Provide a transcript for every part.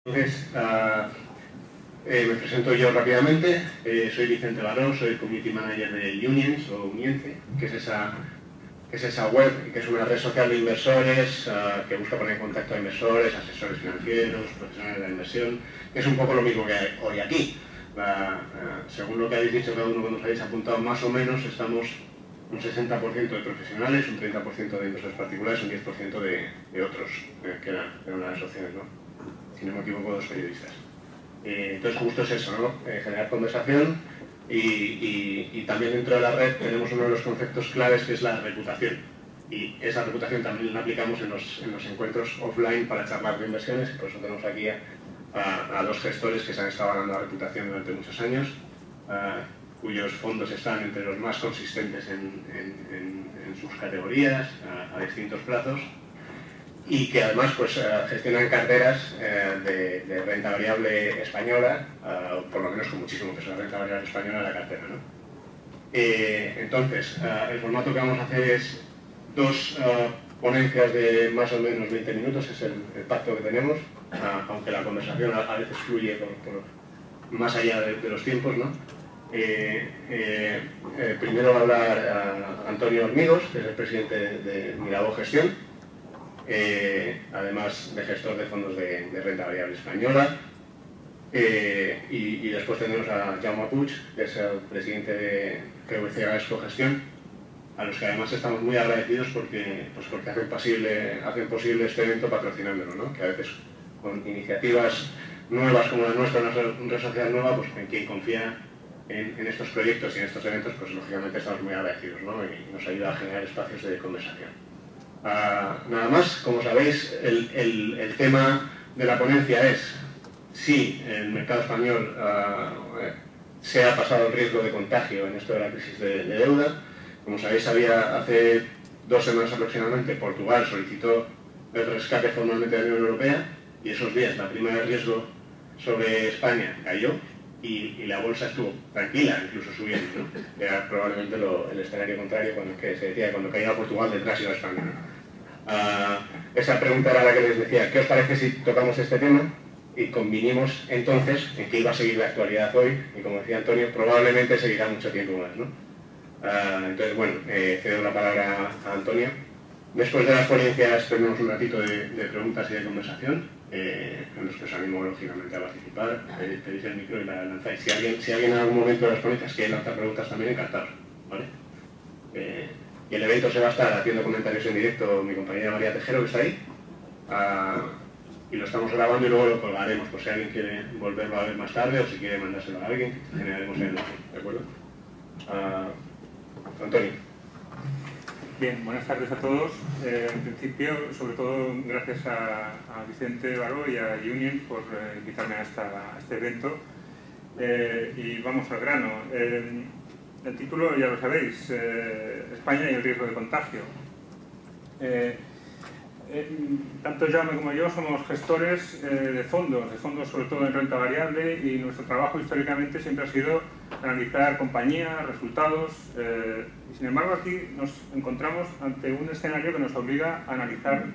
Entonces, me presento yo rápidamente. Soy Vicente Baró, soy Community Manager de Unions o Unience, que es esa web, que es una red social de inversores que busca poner en contacto a inversores, asesores financieros, profesionales de la inversión. Es un poco lo mismo que hay hoy aquí. Según lo que habéis dicho cada uno cuando os habéis apuntado, más o menos estamos un 60% de profesionales, un 30% de inversores particulares, un 10% de otros, que eran las opciones, ¿no? Si no me equivoco, 2 periodistas. Entonces justo es eso, ¿no? Generar conversación y también dentro de la red tenemos uno de los conceptos claves que es la reputación. Y esa reputación también la aplicamos en los encuentros offline para charlar de inversiones, y por eso tenemos aquí a 2 gestores que se han estado ganando la reputación durante muchos años, cuyos fondos están entre los más consistentes en sus categorías, a distintos plazos, y que además pues, gestionan carteras de renta variable española, por lo menos con muchísimo peso de renta variable española en la cartera, ¿no? Entonces, el formato que vamos a hacer es 2 ponencias de más o menos 20 minutos, es el pacto que tenemos, aunque la conversación a veces fluye por más allá de los tiempos, ¿no? Primero va a hablar Antonio Hormigos, que es el presidente de Mirabeau Gestión, además de gestor de fondos de renta variable española, y después tenemos a Jaume Puig, que es el presidente de GVC Gaesco Gestión, a los que además estamos muy agradecidos porque hacen posible este evento patrocinándolo, ¿no? Que a veces con iniciativas nuevas como la nuestra, una red social nueva, pues en quien confía en estos proyectos y en estos eventos, pues lógicamente estamos muy agradecidos, ¿no? Y nos ayuda a generar espacios de conversación. Nada más, como sabéis, el tema de la ponencia es si el mercado español se ha pasado el riesgo de contagio en esto de la crisis de deuda. Como sabéis, hace 2 semanas aproximadamente Portugal solicitó el rescate formalmente de la Unión Europea, y esos días la prima de riesgo sobre España cayó y la bolsa estuvo tranquila, incluso subiendo, ¿no? Era probablemente el escenario contrario que se decía que cuando caía Portugal detrás iba España, ¿no? Esa pregunta era la que les decía: ¿qué os parece si tocamos este tema? Y convinimos entonces en que iba a seguir la actualidad hoy, y como decía Antonio, probablemente seguirá mucho tiempo más, ¿no? Entonces, bueno, cedo la palabra a Antonio. Después de las ponencias tenemos un ratito de preguntas y de conversación, en los que os animo lógicamente a participar. Pedís el micro y la lanzáis. Si alguien en algún momento de las ponencias quiere lanzar preguntas también, encantado, ¿vale? Y el evento se va a estar haciendo comentarios en directo mi compañera María Tejero, que está ahí, y lo estamos grabando y luego lo colgaremos por si alguien quiere volverlo a ver más tarde o si quiere mandárselo a alguien, que generaremos el enlace, ¿de acuerdo? Antonio. Bien, buenas tardes a todos. En principio, sobre todo, gracias a Vicente Baró y a Union por invitarme a este evento. Y vamos al grano. El título ya lo sabéis, España y el riesgo de contagio. Tanto Jaume como yo somos gestores de fondos sobre todo en renta variable, y nuestro trabajo históricamente siempre ha sido analizar compañías, resultados, y sin embargo aquí nos encontramos ante un escenario que nos obliga a analizar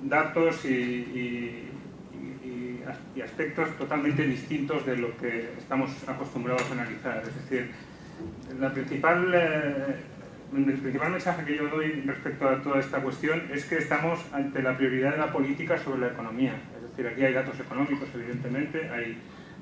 datos y aspectos totalmente distintos de lo que estamos acostumbrados a analizar. Es decir, el principal mensaje que yo doy respecto a toda esta cuestión es que estamos ante la prioridad de la política sobre la economía. Es decir, aquí hay datos económicos, evidentemente,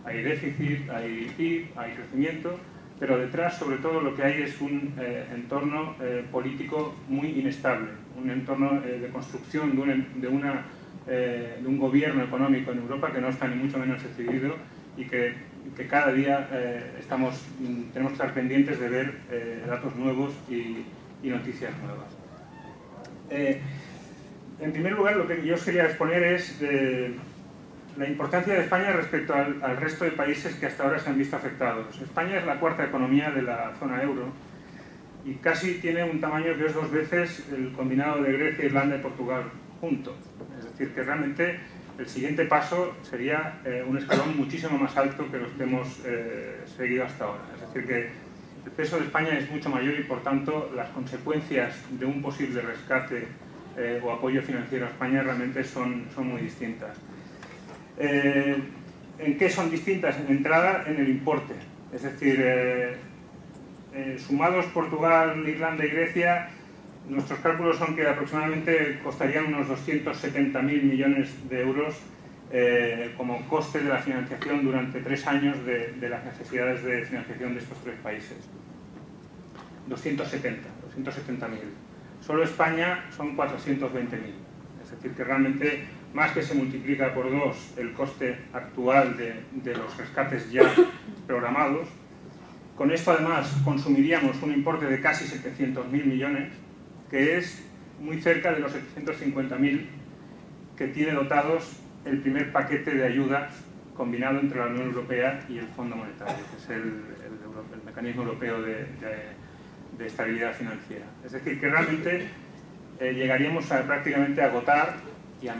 hay déficit, hay PIB, hay crecimiento, pero detrás, sobre todo, lo que hay es un entorno político muy inestable, un entorno de construcción de un gobierno económico en Europa que no está ni mucho menos decidido, y que cada día tenemos que estar pendientes de ver datos nuevos y noticias nuevas. En primer lugar, lo que yo os quería exponer es la importancia de España respecto al resto de países que hasta ahora se han visto afectados. España es la 4ª economía de la zona euro y casi tiene un tamaño que es 2 veces el combinado de Grecia, Irlanda y Portugal juntos. Es decir, que realmente el siguiente paso sería un escalón muchísimo más alto que los que hemos seguido hasta ahora. Es decir, que el peso de España es mucho mayor y, por tanto, las consecuencias de un posible rescate o apoyo financiero a España realmente son muy distintas. ¿En qué son distintas? En entrada, en el importe. Es decir, sumados Portugal, Irlanda y Grecia, nuestros cálculos son que aproximadamente costarían unos 270.000 millones de euros como coste de la financiación durante 3 años de las necesidades de financiación de estos 3 países. 270.000. Solo España son 420.000. Es decir, que realmente más que se multiplica por 2 el coste actual de los rescates ya programados. Con esto además consumiríamos un importe de casi 700.000 millones, que es muy cerca de los 750.000 que tiene dotados el primer paquete de ayudas combinado entre la Unión Europea y el Fondo Monetario, que es el mecanismo europeo de estabilidad financiera. Es decir, que realmente llegaríamos a prácticamente agotar, y a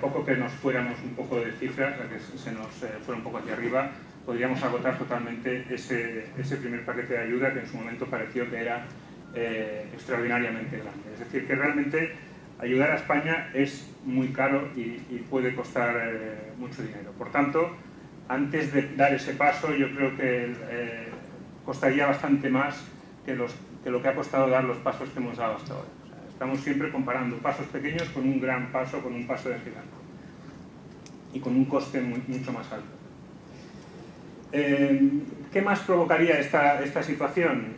poco que nos fuéramos un poco de cifras, a que se nos fuera un poco hacia arriba, podríamos agotar totalmente ese primer paquete de ayuda que en su momento pareció que era extraordinariamente grande. Es decir, que realmente ayudar a España es muy caro y puede costar mucho dinero. Por tanto, antes de dar ese paso, yo creo que costaría bastante más que lo que ha costado dar los pasos que hemos dado hasta ahora. O sea, estamos siempre comparando pasos pequeños con un gran paso, con un paso de gigante. Y con un coste mucho más alto. ¿Qué más provocaría esta situación?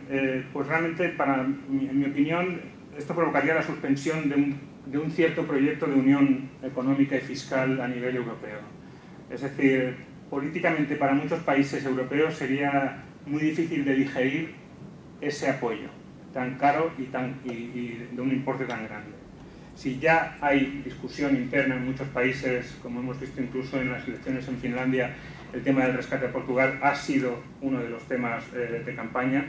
Pues realmente, en mi opinión, esto provocaría la suspensión de un cierto proyecto de unión económica y fiscal a nivel europeo. Es decir, políticamente para muchos países europeos sería muy difícil de digerir ese apoyo tan caro y de un importe tan grande. Si ya hay discusión interna en muchos países, como hemos visto incluso en las elecciones en Finlandia, el tema del rescate a Portugal ha sido uno de los temas de campaña.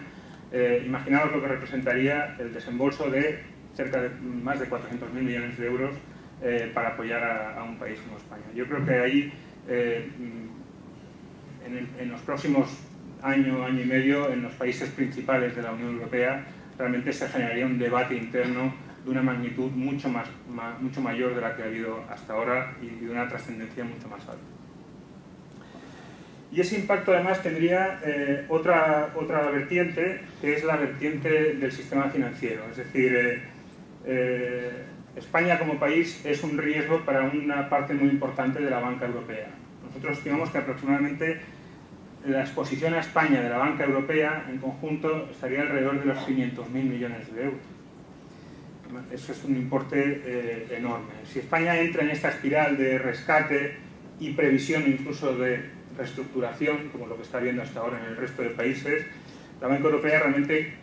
Imaginaos lo que representaría el desembolso de cerca de más de 400.000 millones de euros para apoyar a un país como España. Yo creo que ahí, en los próximos año y medio, en los países principales de la Unión Europea, realmente se generaría un debate interno de una magnitud mucho mayor de la que ha habido hasta ahora y de una trascendencia mucho más alta. Y ese impacto además tendría otra vertiente, que es la vertiente del sistema financiero. Es decir, España como país es un riesgo para una parte muy importante de la banca europea. Nosotros estimamos que aproximadamente la exposición a España de la banca europea en conjunto estaría alrededor de los 500.000 millones de euros. Eso es un importe enorme. Si España entra en esta espiral de rescate y previsión incluso de reestructuración, como lo que está viendo hasta ahora en el resto de países, la banca europea realmente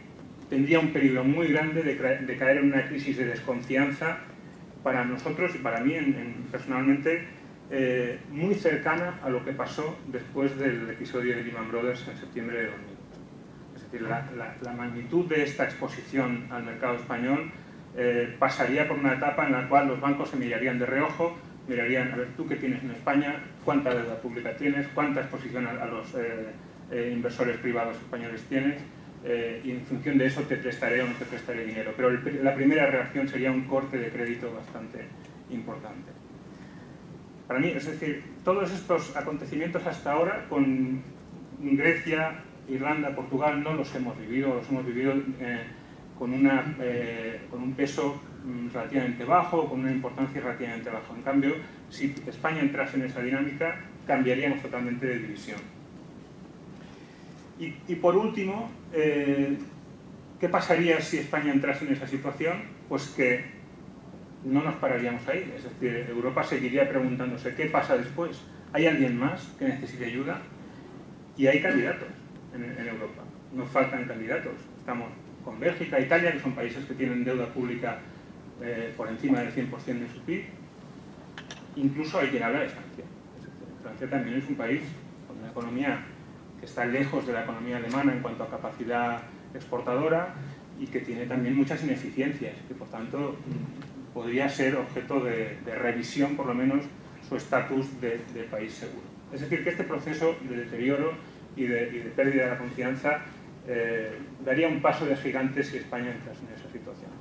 tendría un peligro muy grande de caer en una crisis de desconfianza para nosotros y para mí personalmente, muy cercana a lo que pasó después del episodio de Lehman Brothers en septiembre de 2000. Es decir, la magnitud de esta exposición al mercado español pasaría por una etapa en la cual los bancos se mirarían de reojo, mirarían, a ver, tú qué tienes en España, cuánta deuda pública tienes, cuánta exposición a los inversores privados españoles tienes, y en función de eso te prestaré o no te prestaré dinero. Pero la primera reacción sería un corte de crédito bastante importante. Para mí, es decir, todos estos acontecimientos hasta ahora, con Grecia, Irlanda, Portugal, no los hemos vivido con un peso relativamente bajo, con una importancia relativamente baja. En cambio, si España entrase en esa dinámica, cambiaríamos totalmente de división. Y por último, ¿qué pasaría si España entrase en esa situación? Pues que no nos pararíamos ahí. Es decir, Europa seguiría preguntándose ¿qué pasa después? ¿Hay alguien más que necesite ayuda? Y hay candidatos en Europa. Nos faltan candidatos. Estamos con Bélgica, Italia, que son países que tienen deuda pública por encima del 100% de su PIB. Incluso hay quien habla de Francia. Francia también es un país con una economía que está lejos de la economía alemana en cuanto a capacidad exportadora y que tiene también muchas ineficiencias, que por tanto podría ser objeto de revisión, por lo menos, su estatus de país seguro. Es decir, que este proceso de deterioro y de pérdida de la confianza daría un paso de gigante si España entrase en esa situación.